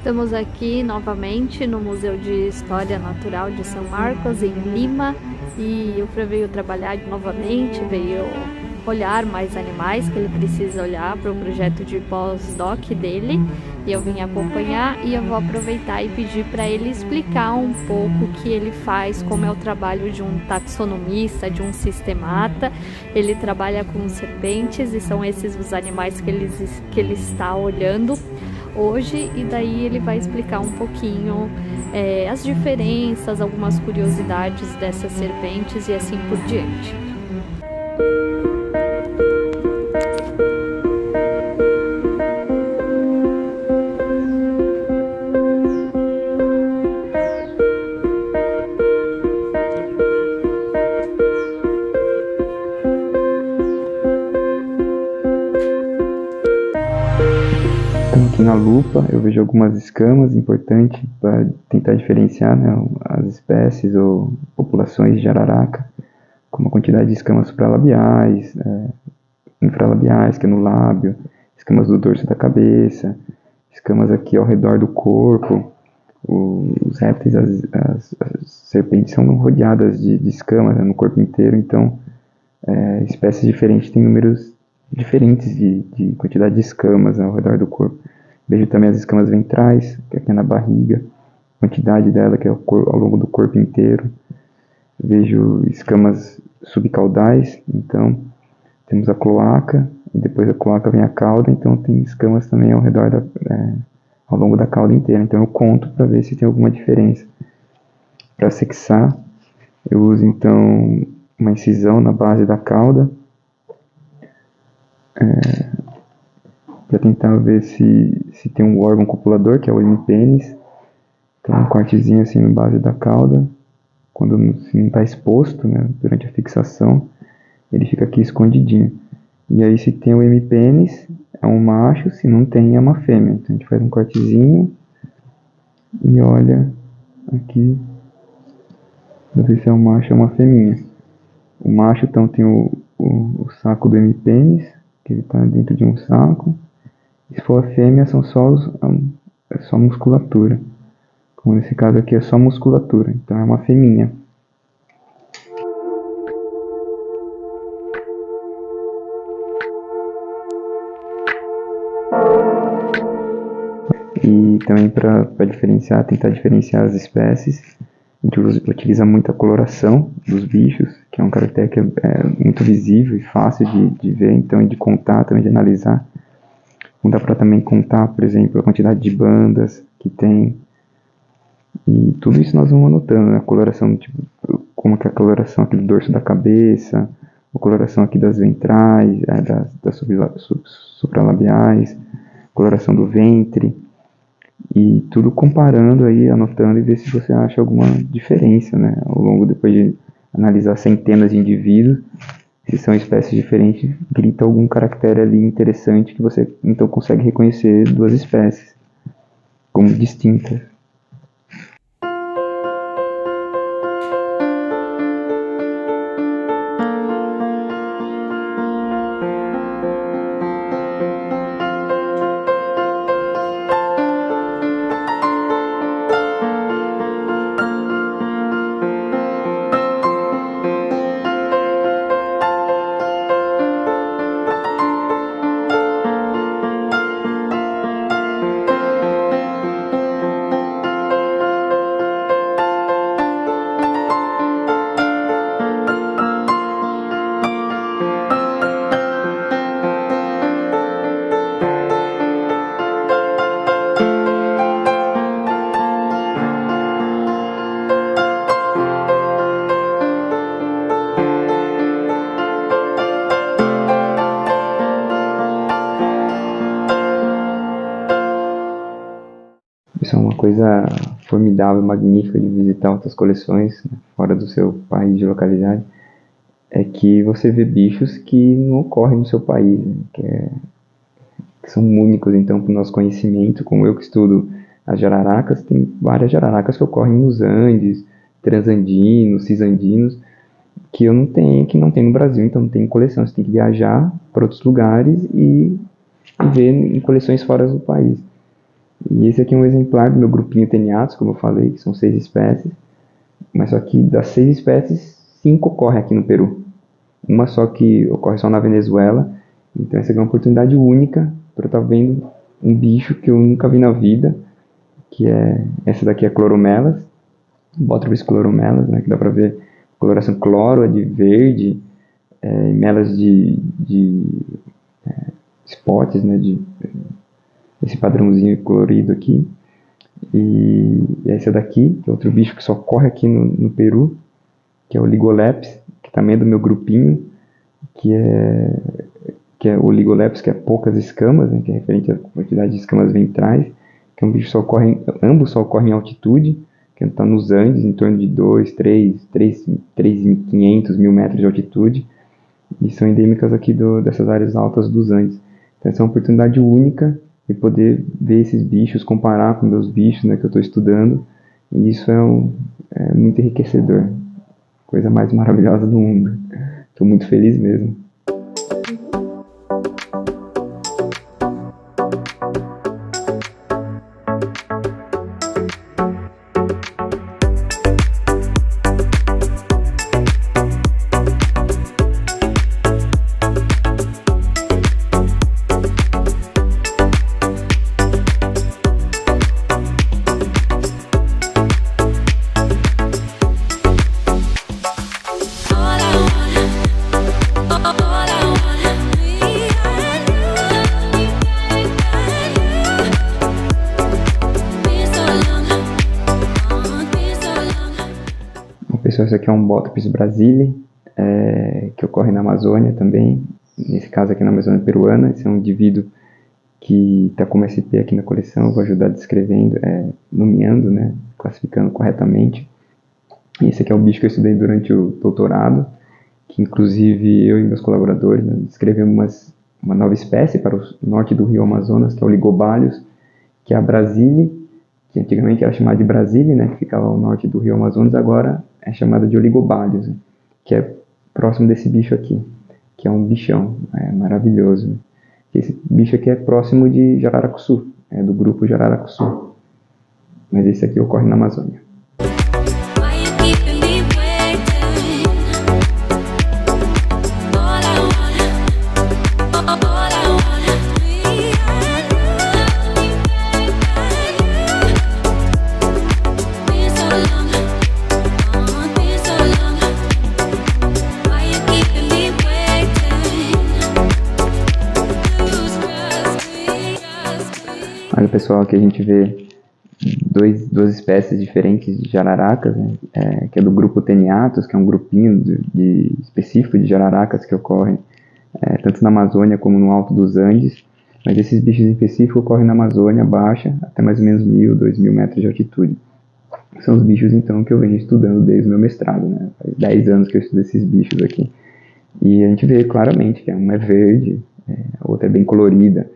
Estamos aqui novamente no Museu de História Natural de São Marcos, em Lima, e o Fran veio trabalhar novamente, veio olhar mais animais que ele precisa olhar para o projeto de pós-doc dele, e eu vim acompanhar e eu vou aproveitar e pedir para ele explicar um pouco o que ele faz, como é o trabalho de um taxonomista, de um sistemata. Ele trabalha com serpentes e são esses os animais que ele está olhando hoje, e daí ele vai explicar um pouquinho as diferenças, algumas curiosidades dessas serpentes e assim por diante. Então, aqui na lupa eu vejo algumas escamas importantes para tentar diferenciar, né, as espécies ou populações de jararaca, como a quantidade de escamas supralabiais, infralabiais, que é no lábio, escamas do dorso da cabeça, escamas aqui ao redor do corpo. Os répteis, as serpentes são rodeadas de escamas, né, no corpo inteiro, então espécies diferentes têm números diferentes de quantidade de escamas, né, ao redor do corpo. Vejo também as escamas ventrais, que aqui é na barriga, quantidade dela que é ao longo do corpo inteiro. Vejo escamas subcaudais, então temos a cloaca, e depois da cloaca vem a cauda, então tem escamas também ao redor ao longo da cauda inteira. Então eu conto para ver se tem alguma diferença. Para sexar, eu uso então uma incisão na base da cauda, para tentar ver se tem um órgão copulador, que é o hemipênis. Então um cortezinho assim na base da cauda, quando não está exposto, né, durante a fixação, ele fica aqui escondidinho. E aí se tem o hemipênis, é um macho, se não tem, é uma fêmea. Então a gente faz um cortezinho e olha aqui para ver se é um macho ou uma fêmea. O macho então tem o saco do hemipênis, que ele está dentro de um saco. E se for a fêmea, são é só musculatura. Como nesse caso aqui é só musculatura, então é uma fêmea. E também para diferenciar, tentar diferenciar as espécies, a gente utiliza muito a coloração dos bichos, que é um caractere que é muito visível e fácil de ver, então, e de contar, também de analisar. Não dá para também contar, por exemplo, a quantidade de bandas que tem. E tudo isso nós vamos anotando, né? A coloração, tipo, como que é a coloração aqui do dorso da cabeça, a coloração aqui das ventrais, das supralabiais, a coloração do ventre. E tudo comparando aí, anotando e ver se você acha alguma diferença, né? Ao longo, depois de analisar centenas de indivíduos, se são espécies diferentes, grita algum caractere ali interessante que você então consegue reconhecer duas espécies como distintas. Isso é uma coisa formidável, magnífica de visitar outras coleções, né, fora do seu país de localidade, é que você vê bichos que não ocorrem no seu país, né, que são únicos, então, para o nosso conhecimento. Como eu que estudo as jararacas, tem várias jararacas que ocorrem nos Andes, transandinos, cisandinos, que eu não tenho, que não tem no Brasil, então não tem em coleção. Você tem que viajar para outros lugares e ver em coleções fora do país. E esse aqui é um exemplar do meu grupinho Teniatus, como eu falei, que são 6 espécies, mas só que das 6 espécies, 5 ocorrem aqui no Peru. Uma só que ocorre só na Venezuela, então essa aqui é uma oportunidade única para eu estar vendo um bicho que eu nunca vi na vida, que é, essa daqui é a Chloromelas, Botrytis chloromelas, né, que dá para ver coloração cloro, é de verde, melas de spots, né, esse padrãozinho colorido aqui. E essa daqui, que é outro bicho que só corre aqui no Peru, que é o Ligolepis, que também é do meu grupinho, que é o Ligolepis, que é poucas escamas, né, que é referente à quantidade de escamas ventrais, que é um bicho que ambos só ocorrem em altitude, que está nos Andes, em torno de 3.500, 1.000 metros de altitude, e são endêmicas aqui dessas áreas altas dos Andes. Então essa é uma oportunidade única de poder ver esses bichos, comparar com meus bichos, né, que eu estou estudando, e isso é muito enriquecedor. Coisa mais maravilhosa do mundo. Estou muito feliz mesmo. Pessoal, esse aqui é um Botrytis brasile, que ocorre na Amazônia também, nesse caso aqui na Amazônia peruana. Esse é um indivíduo que está como SP aqui na coleção, eu vou ajudar descrevendo, nomeando, né, classificando corretamente. E esse aqui é o bicho que eu estudei durante o doutorado, que inclusive eu e meus colaboradores, né, descrevemos uma nova espécie para o norte do rio Amazonas, que é o Ligobalius, que é a brasile, que antigamente era chamada de Brasília, né, que ficava ao norte do rio Amazonas, agora é chamada de Oligobalius, né, que é próximo desse bicho aqui, que é um bichão, maravilhoso. Né. Esse bicho aqui é próximo de Jararacuçu, é do grupo Jararacuçu, mas esse aqui ocorre na Amazônia. Olha, pessoal, aqui a gente vê duas espécies diferentes de jararacas, né? Que é do grupo Teniatus, que é um grupinho específico de jararacas que ocorre tanto na Amazônia como no alto dos Andes, mas esses bichos em específico ocorrem na Amazônia baixa, até mais ou menos 1.000, 2.000 metros de altitude. São os bichos, então, que eu venho estudando desde o meu mestrado, né? Faz 10 anos que eu estudo esses bichos aqui. E a gente vê claramente que uma é verde, a outra é bem colorida.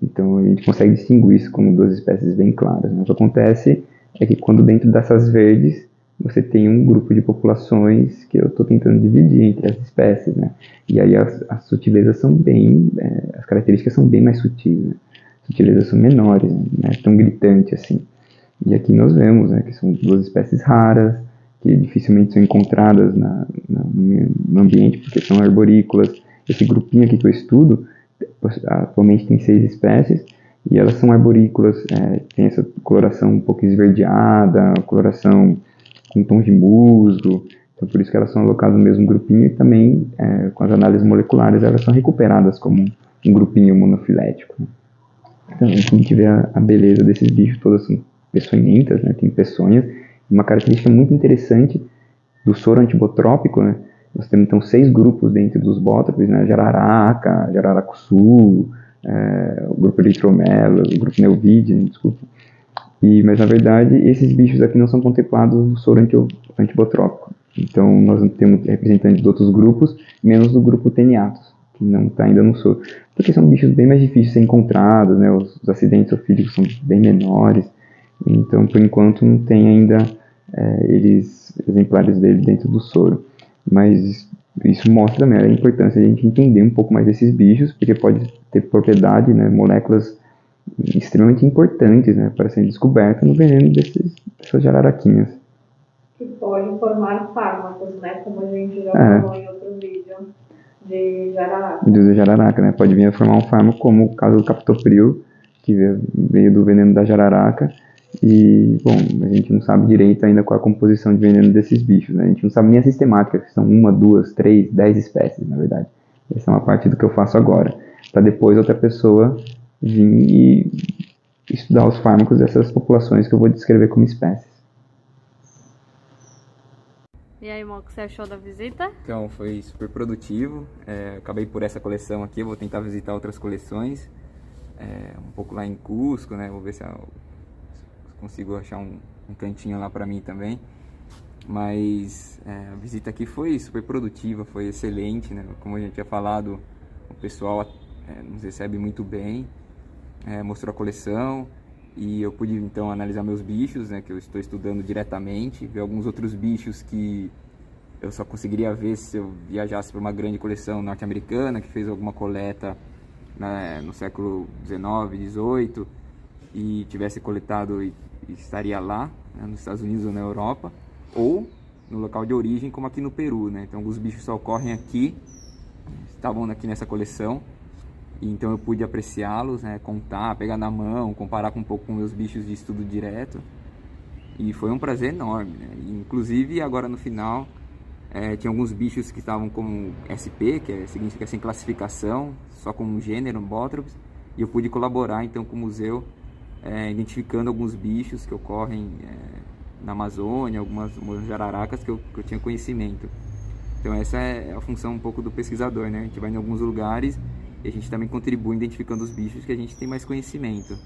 Então a gente consegue distinguir isso como duas espécies bem claras. Né? O que acontece é que quando dentro dessas verdes você tem um grupo de populações que eu estou tentando dividir entre as espécies, né? E aí as sutilezas são as características são bem mais sutis, né? As sutilezas são menores, né? Não é tão gritante assim. E aqui nós vemos, né, que são duas espécies raras, que dificilmente são encontradas no ambiente porque são arborícolas. Esse grupinho aqui que eu estudo atualmente tem 6 espécies e elas são arborícolas, tem essa coloração um pouco esverdeada, coloração com tons de musgo, então por isso que elas são alocadas no mesmo grupinho e também com as análises moleculares elas são recuperadas como um grupinho monofilético. Então a gente vê a beleza desses bichos, todas são peçonhentas, né, tem peçonhas. Uma característica muito interessante do soro antibotrópico, né, nós temos então 6 grupos dentro dos bótropes, né? Jararaca, Jararacuçu, o grupo Eritromelas, o grupo Neovidium, desculpa. Mas na verdade esses bichos aqui não são contemplados no soro antibotrópico. Então nós temos representantes de outros grupos, menos do grupo Teniatus, que não está ainda no soro. Porque são bichos bem mais difíceis de ser encontrados, né? Os acidentes ofídicos são bem menores. Então por enquanto não tem ainda exemplares deles dentro do soro. Mas isso mostra também a importância de a gente entender um pouco mais desses bichos, porque pode ter propriedade, né, moléculas extremamente importantes, né, para serem descobertas no veneno dessas jararaquinhas. Que pode formar fármacos, né? Como a gente já falou em outro vídeo de jararaca. De jararaca, né? Pode vir a formar um fármaco, como o caso do captopril, que veio do veneno da jararaca. E, bom, a gente não sabe direito ainda qual a composição de veneno desses bichos, né? A gente não sabe nem a sistemática, que são 1, 2, 3, 10 espécies, na verdade. Essa é uma parte do que eu faço agora, para depois outra pessoa vir e estudar os fármacos dessas populações que eu vou descrever como espécies. E aí, Mo, o que você achou da visita? Então, foi super produtivo. Acabei por essa coleção aqui, eu vou tentar visitar outras coleções. Um pouco lá em Cusco, né? Vou ver se eu consigo achar um cantinho lá para mim também. Mas a visita aqui foi super produtiva, foi excelente, né? Como a gente tinha falado, o pessoal nos recebe muito bem, mostrou a coleção e eu pude então analisar meus bichos, né? Que eu estou estudando diretamente, ver alguns outros bichos que eu só conseguiria ver se eu viajasse para uma grande coleção norte-americana que fez alguma coleta, né, no século XIX, XVIII e tivesse coletado e estaria lá, né, nos Estados Unidos ou na Europa, ou no local de origem, como aqui no Peru, né? Então os bichos só ocorrem aqui, estavam aqui nessa coleção, e então eu pude apreciá-los, né, contar, pegar na mão, comparar um pouco com meus bichos de estudo direto, e foi um prazer enorme, né? Inclusive agora no final tinha alguns bichos que estavam como SP, que significa sem classificação, só como gênero, Bothrops, e eu pude colaborar então com o museu, identificando alguns bichos que ocorrem na Amazônia, algumas jararacas que eu tinha conhecimento. Então essa é a função um pouco do pesquisador, né? A gente vai em alguns lugares e a gente também contribui identificando os bichos que a gente tem mais conhecimento.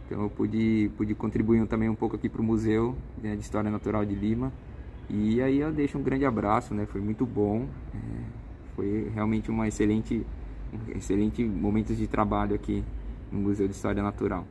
Então eu pude contribuir também um pouco aqui para o Museu, né, de História Natural de Lima. E aí eu deixo um grande abraço, né? Foi muito bom, foi realmente um excelente momento de trabalho aqui no Museu de História Natural.